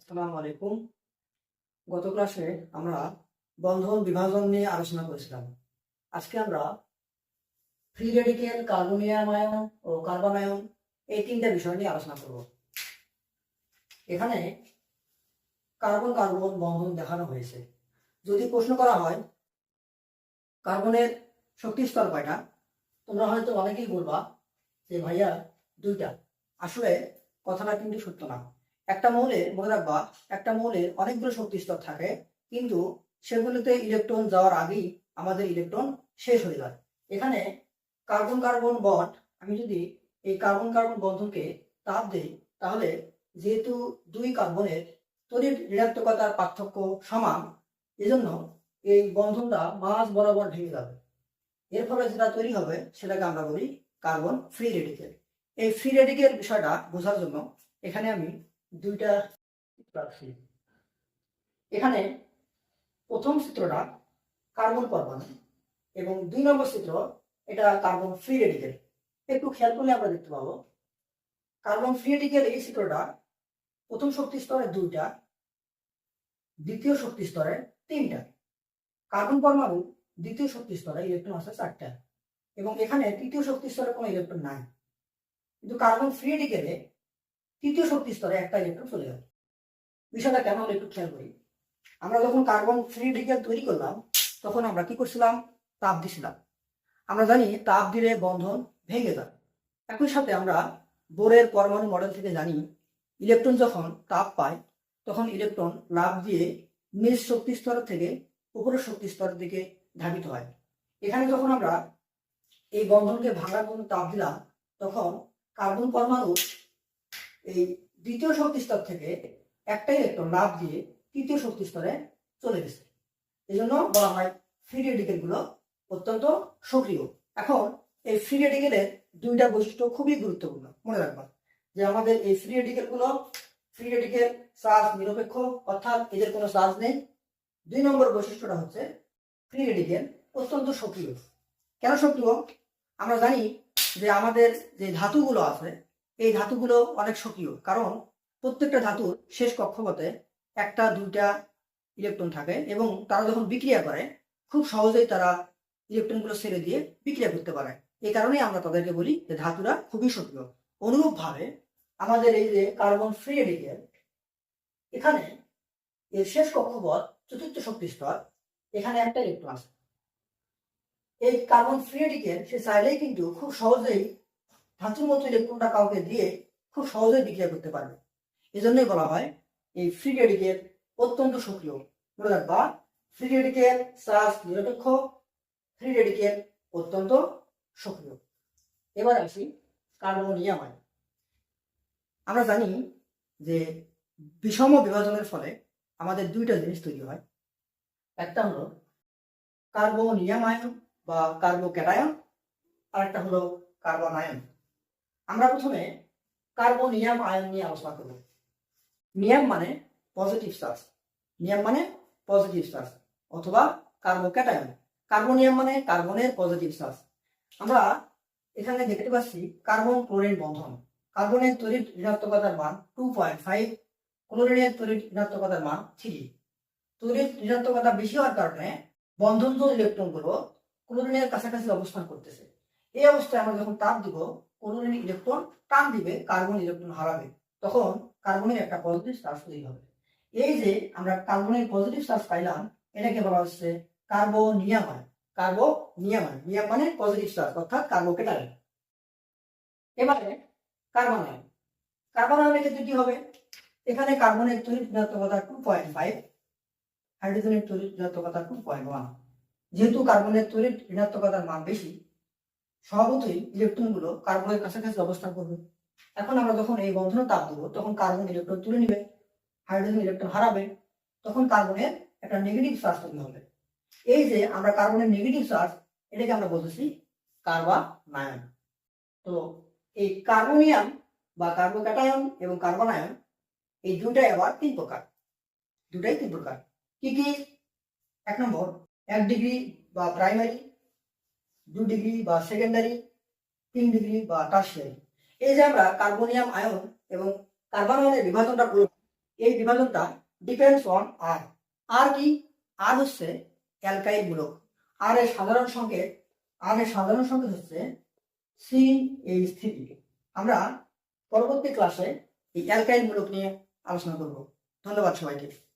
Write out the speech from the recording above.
আসসালামু আলাইকুম। গত ক্লাসে আমরা বন্ধন বিভাজন নিয়ে আলোচনা করেছিলাম। আজকে আমরা ফ্রি রেডিকেল, কার্বনিয়াম আয়ন ও কার্বন আয়ন এই তিনটা বিষয় নিয়ে আলোচনা করব। এখানে কার্বন কার্বন বন্ধন দেখানো হয়েছে। যদি প্রশ্ন করা হয় কার্বনের শক্তি স্তর কয়টা, তোমরা হয়তো অনেকেই বলবা যে ভাইয়া দুইটা। আসলে কথাটা কিন্তু সত্য না। একটা মৌলের মনে রাখবা, একটা মৌলের অনেকগুলো শক্তি স্তর থাকে, কিন্তু সেগুলোতে ইলেকট্রন যাওয়ার আগেই আমাদের ইলেকট্রন শেষ হয়ে যায়। এখানে কার্বন কার্বন বন্ড, আমি যদি এই কার্বন কার্বন বন্ধনকে তাপ দেই, তাহলে যেহেতু দুই কার্বনের তড়িৎ ঋণাত্মকতার পার্থক্য সমান, এজন্য এই বন্ধনটা মাঝ বরাবর ভেঙে যাবে। এর ফলে যেটা তৈরি হবে সেটাকে আমরা বলি কার্বন ফ্রি রেডিকেল। এই ফ্রি রেডিকেল বিষয়টা বোঝার জন্য এখানে আমি দুইটা চিত্র আঁকছি। এখানে প্রথম চিত্রটা কার্বন পরমাণু এবং 2 নম্বর চিত্র এটা কার্বন ফ্রি রেডিকেল। একটু খেয়াল করলে আমরা দেখতে পাবো কার্বন ফ্রি রেডিকেল এই চিত্রটা প্রথম শক্তি স্তরে 2টা, দ্বিতীয় শক্তি স্তরে 3টা। কার্বন পরমাণু দ্বিতীয় শক্তি স্তরে ইলেকট্রন আছে 4টা এবং এখানে তৃতীয় শক্তি স্তরে কোনো ইলেকট্রন নাই। কিন্তু কার্বন ফ্রি রেডিকেলে তৃতীয় শক্তি স্তরে একটা ইলেকট্রন চলে যাবে। বিষয়টা কেন হলো একটু খেয়াল করি। আমরা যখন কার্বন ফ্রি রেডিকেল তৈরি করলাম তখন আমরা কি করছিলাম? তাপ দিছিলাম। আমরা জানি তাপ দিলে বন্ধন ভেঙে যায়। একই সাথে আমরা বোরের পরমাণু মডেল থেকে জানি ইলেকট্রন যখন তাপ পায় তখন ইলেকট্রন লাফ দিয়ে নিজ শক্তি স্তর থেকে উপরের শক্তি স্তরের দিকে ধাবিত হয়। এখানে যখন আমরা এই বন্ধনকে ভাঙার জন্য তাপ দিলাম তখন কার্বন পরমাণু এই দ্বিতীয় শক্তি স্তর থেকে একটা ইলেকট্রন লাফ দিয়ে তৃতীয় শক্তি স্তরে চলে গেছে। এই জন্য বলা হয় ফ্রি রেডিকেল গুলো অত্যন্ত সক্রিয়। এখন এই ফ্রি রেডিকেলের দুইটা বৈশিষ্ট্য খুবই গুরুত্বপূর্ণ, মনে রাখবা যে আমাদের এই ফ্রি রেডিকেল চার্জ নিরপেক্ষ, অর্থাৎ এদের কোনো চার্জ নেই। 2 নম্বর বৈশিষ্ট্যটা হচ্ছে ফ্রি রেডিকেল অত্যন্ত সক্রিয়। কেন সক্রিয়? আমরা জানি যে আমাদের যে ধাতুগুলো আছে এই ধাতুগুলো অনেক সক্রিয়, কারণ প্রত্যেকটা ধাতুর শেষ কক্ষপথে 1টা 2টা ইলেকট্রন থাকে এবং তারা যখন বিক্রিয়া করে খুব সহজেই তারা ইলেকট্রনগুলো ছেড়ে দিয়ে বিক্রিয়া করতে পারে। এই কারণেই আমরা তাদেরকে বলি যে ধাতুরা খুবই সক্রিয়। অনুরূপভাবে আমাদের এই যে কার্বন ফ্রি রেডিকেল, এখানে এর শেষ কক্ষপথ চতুর্থ শক্তি স্তর, এখানে একটা ইলেকট্রন আছে। এই কার্বন ফ্রি রেডিকেল সে চাইলেই কিন্তু খুব সহজেই ধাতুর মতো ইলেকট্রনটা কাউকে দিয়ে খুব সহজেই বিক্রিয়া করতে পারবে। এজন্যই বলা হয় এই ফ্রি রেডিকেল অত্যন্ত সক্রিয়। মনে রাখবা, ফ্রি রেডিকেল চার্জ নিরপেক্ষ, ফ্রি রেডিকেল অত্যন্ত সক্রিয়। এবার আসি কার্বনিয়াম আয়ন। আমরা জানি যে বিষম বিভাজনের ফলে আমাদের দুইটা জিনিস তৈরি হয়। একটা হলো কার্বনিয়াম আয়ন বা কার্বোক্যাটায়ন, আর একটা হলো কার্বন আয়ন। আমরা প্রথমে কার্বনিয়াম আয়ন নিয়ে আলোচনা করব। নিয়াম মানে পজিটিভ চার্জ, নিয়াম মানে পজিটিভ চার্জ অথবা কার্বোক্যাটায়ন। কার্বনিয়াম মানে কার্বনের পজিটিভ চার্জ। আমরা এখানে দেখতে পাচ্ছি কার্বন ক্লোরিন বন্ধন। কার্বনের তড়িৎ ঋণাত্মকতার মান 2.5, ক্লোরিনের তড়িৎ ঋণাত্মকতার মান 3। তড়িৎ ঋণাত্মকতা বেশি হওয়ার কারণে বন্ধনজ ইলেকট্রনগুলো ক্লোরিনের কাছাকাছি অবস্থান করতেছে। এই অবস্থায় আমরা যখন তাপ দিব, ক্লোরিন ইলেকট্রন টান দিবে, কার্বন ইলেকট্রন হারাবে, তখন কার্বনের একটা পজিটিভ চার্জ তৈরি হবে। এই যে আমরা কার্বনের পজিটিভ চার্জ পাইলাম, এটাকে বলা হচ্ছে কার্বনিয়াম আয়ন। কার্বনিয়াম আয়ন, নিয়াম মানে পজিটিভ চার্জ অর্থাৎ কার্বোক্যাটায়ন। এবারে কার্বন আয়ন। কার্বন আয়নের ক্ষেত্রে কি হবে? এখানে কার্বনের তড়িৎ ঋণাত্মকতা 2.5, হাইড্রোজেনের তড়িৎ ঋণাত্মকতা 2.1। যেহেতু কার্বনের তড়িৎ ঋণাত্মকতার মান বেশি, স্বভাবতই ইলেকট্রনগুলো কার্বনের কাছাকাছি অবস্থান করবে। এখন আমরা যখন এই বন্ধনে তাপ দেবো তখন কার্বন ইলেকট্রন তুলে নিবে, হাইড্রোজেন ইলেকট্রন হারাবে, তখন কার্বনের একটা নেগেটিভ চার্জ তৈরি হবে। এই যে আমরা কার্বনের নেগেটিভ চার্জ, এটাকে আমরা বলতেছি কার্বনায়ন। তো এই কার্বনিয়াম বা কার্বোক্যাটায়ন এবং কার্বন আয়ন এই দুটাই আবার 3 প্রকার। দুটাই 3 প্রকার। কি কি? 1 নম্বর 1 ডিগ্রি বা প্রাইমারি, 2 ডিগ্রি বা সেকেন্ডারি, 3 ডিগ্রি বা টারশিয়ারি। এই যে আমরা কার্বনিয়াম আয়ন এবং কার্বন আয়নের বিভাজনটা করলাম, এই বিভাজনটা ডিপেন্ডস অন আর। আর কি? আর হচ্ছে অ্যালকাইল মূলক। আর এর সাধারণ সংকেত হচ্ছে CH3। আমরা পরবর্তী ক্লাসে এই অ্যালকাইল মূলক নিয়ে আলোচনা করব। ধন্যবাদ সবাইকে।